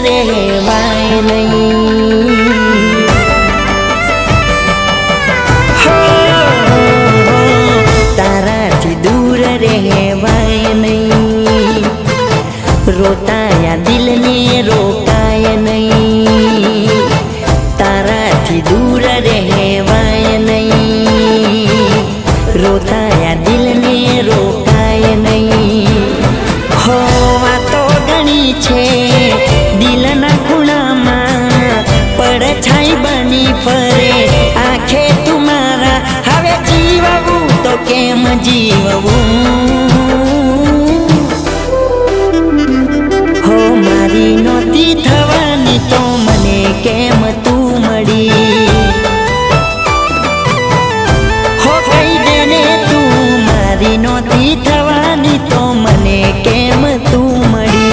રહેવાય નહીં. તારાથી દૂર રહેવાય નહીં. રોતાયા દિલને રોકાય નહીં. તારાથી દૂર રહેવાય નહીં. રોતાયા દિલને રોકાય નહીં. હો વાતો ઘણી છે દિલના ખૂણામાં, પડછાઈ બની ફરે આંખે તુમારા. હવે જીવવું તો કેમ જીવવું? હો મારી નહોતી થવાની તો મને કેમ તું મળી? હો કહી દે ને તું મારી નહોતી થવાની તો મને કેમ તું મળી?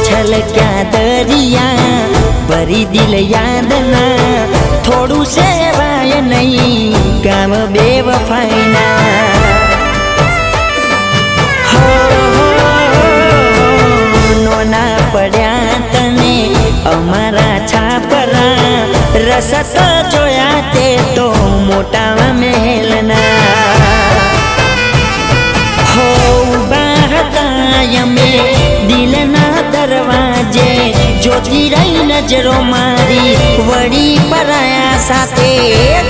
છલક્યા દરિયા ભરી દિલ યાદના, થોડું સેવાય નહીં ગામ બેવફાઈના. નોના પડ્યા તને અમારા છાપરા, રસત જોયા તે તો મોટા મહેલના. હો ઉભા હતા અમે દિલના દરવાજે, જોતી રહી નજરો મારી વળી પરાયા સાથે,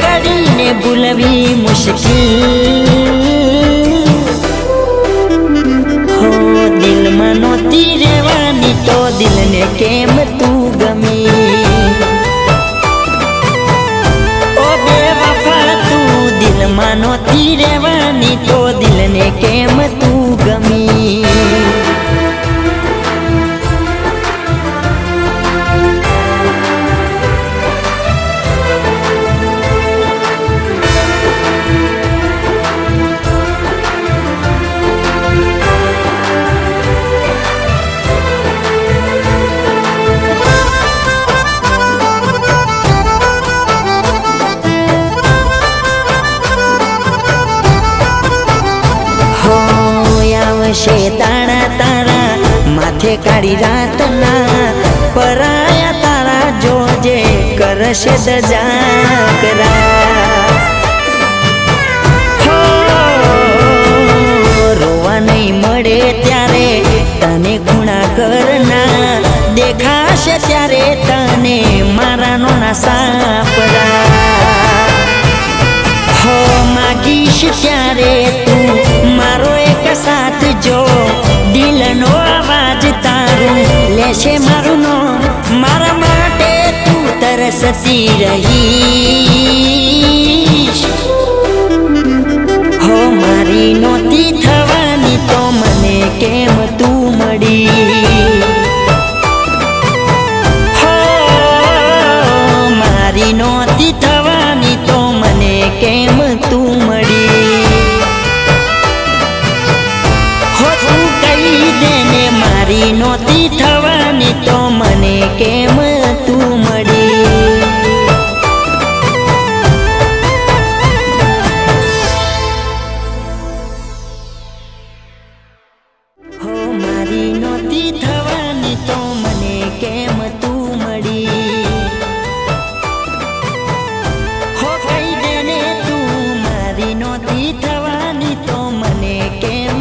કરીને ભૂલવી મુશ્કેલ. હો દિલમાં નહોતી રહેવાની તો દિલને કેમ તું ગમી? ઓ બેવફા તું દિલમાં નહોતી રહેવાની તો દિલને કેમ તું ગમી? દાણા તારા માથે કાળી રાતના, પરાયા તારા જોજે કરશે દજાકરા. રોવા નહીં મળે ત્યારે તને ખૂણા કરના, દેખાશે ત્યારે તને મારા નોના સાપરા. હો માગીશ ત્યારે તું મારો એક સાથ જો, દિલનો અવાજ તારું લેશે મારું નો. મારા માટે તું તરસતી રહીશ. હો મારી નહોતી થવાની તો મને કેમ તું મળી? હો મારી નહોતી થવાની તો મને કેમ તું મળી? મારી નહોતી થવાની તો મને કેમ તું મળી? હો મારી નહોતી થવાની તો મને કેમ તું મળી? હો કહી દે ને તું મારી નહોતી થવાની તો મને કેમ